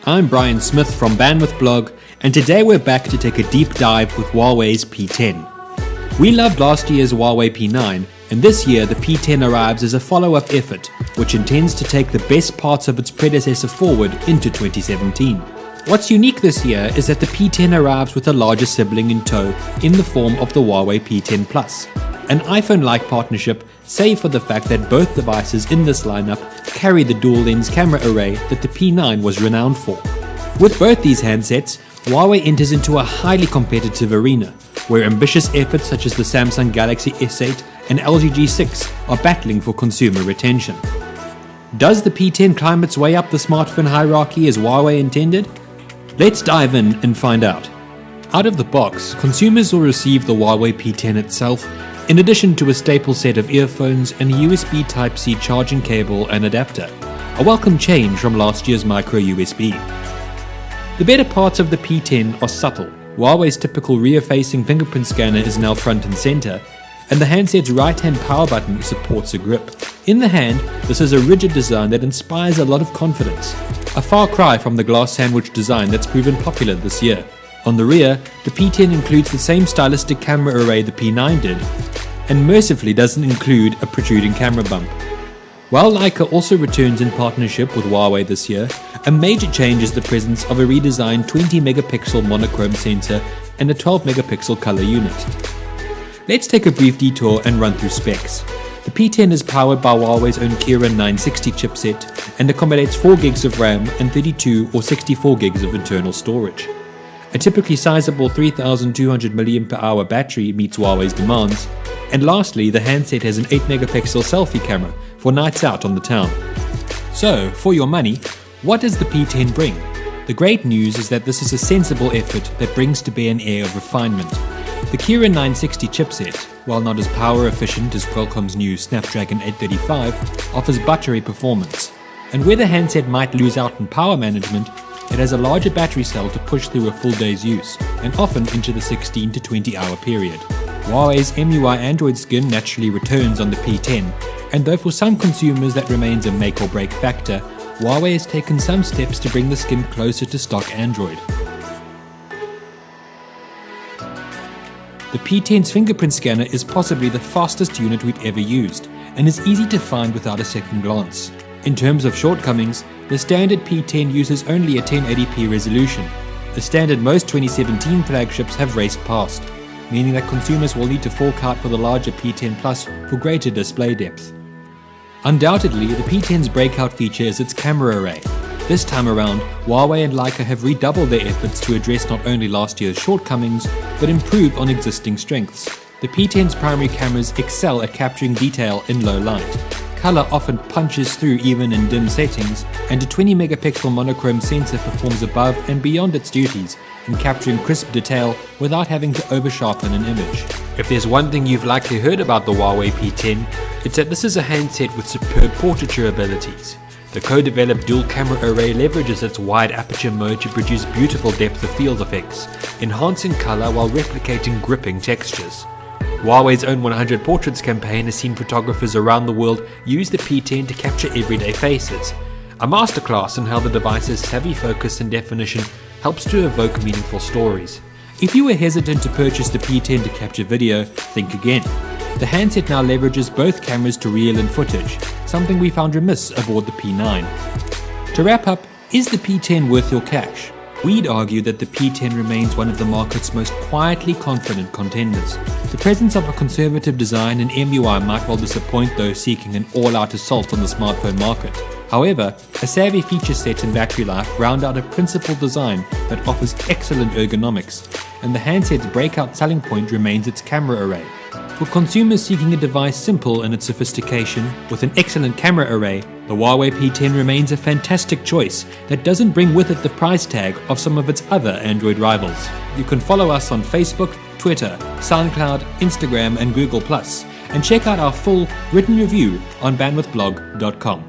I'm Bryan Smith from Bandwidth Blog, and today we're back to take a deep dive with Huawei's P10. We loved last year's Huawei P9, and this year the P10 arrives as a follow-up effort, which intends to take the best parts of its predecessor forward into 2017. What's unique this year is that the P10 arrives with a larger sibling in tow in the form of the Huawei P10 Plus, an iPhone-like partnership save for the fact that both devices in this lineup carry the dual-lens camera array that the P9 was renowned for. With both these handsets, Huawei enters into a highly competitive arena, where ambitious efforts such as the Samsung Galaxy S8 and LG G6 are battling for consumer attention. Does the P10 climb its way up the smartphone hierarchy as Huawei intended? Let's dive in and find out. Out of the box, consumers will receive the Huawei P10 itself, in addition to a staple set of earphones and a USB Type-C charging cable and adapter, a welcome change from last year's micro USB. The better parts of the P10 are subtle. Huawei's typical rear-facing fingerprint scanner is now front and center, and the handset's right-hand power button supports a grip. In the hand, this is a rigid design that inspires a lot of confidence, a far cry from the glass sandwich design that's proven popular this year. On the rear, the P10 includes the same stylistic camera array the P9 did, and mercifully doesn't include a protruding camera bump. While Leica also returns in partnership with Huawei this year, a major change is the presence of a redesigned 20-megapixel monochrome sensor and a 12-megapixel color unit. Let's take a brief detour and run through specs. The P10 is powered by Huawei's own Kirin 960 chipset and accommodates 4 gigs of RAM and 32 or 64 gigs of internal storage. A typically sizable 3200 mAh battery meets Huawei's demands. And lastly, the handset has an 8-megapixel selfie camera for nights out on the town. So, for your money, what does the P10 bring? The great news is that this is a sensible effort that brings to bear an air of refinement. The Kirin 960 chipset, while not as power efficient as Qualcomm's new Snapdragon 835, offers buttery performance. And where the handset might lose out in power management, it has a larger battery cell to push through a full day's use, and often into the 16 to 20 hour period. Huawei's MUI Android skin naturally returns on the P10, and though for some consumers that remains a make or break factor, Huawei has taken some steps to bring the skin closer to stock Android. The P10's fingerprint scanner is possibly the fastest unit we've ever used, and is easy to find without a second glance. In terms of shortcomings, the standard P10 uses only a 1080p resolution, a standard most 2017 flagships have raced past, meaning that consumers will need to fork out for the larger P10 Plus for greater display depth. Undoubtedly, the P10's breakout feature is its camera array. This time around, Huawei and Leica have redoubled their efforts to address not only last year's shortcomings, but improve on existing strengths. The P10's primary cameras excel at capturing detail in low light. Color often punches through even in dim settings, and a 20-megapixel monochrome sensor performs above and beyond its duties in capturing crisp detail without having to over-sharpen an image. If there's one thing you've likely heard about the Huawei P10, it's that this is a handset with superb portraiture abilities. The co-developed dual camera array leverages its wide aperture mode to produce beautiful depth of field effects, enhancing color while replicating gripping textures. Huawei's own 100 Portraits campaign has seen photographers around the world use the P10 to capture everyday faces, a masterclass in how the device's savvy focus and definition helps to evoke meaningful stories. If you were hesitant to purchase the P10 to capture video, think again. The handset now leverages both cameras to reel in footage, something we found remiss aboard the P9. To wrap up, is the P10 worth your cash? We'd argue that the P10 remains one of the market's most quietly confident contenders. The presence of a conservative design and MUI might well disappoint those seeking an all-out assault on the smartphone market. However, a savvy feature set and battery life round out a principled design that offers excellent ergonomics, and the handset's breakout selling point remains its camera array. For consumers seeking a device simple in its sophistication with an excellent camera array, the Huawei P10 remains a fantastic choice that doesn't bring with it the price tag of some of its other Android rivals. You can follow us on Facebook, Twitter, SoundCloud, Instagram and Google+, and check out our full written review on bandwidthblog.com.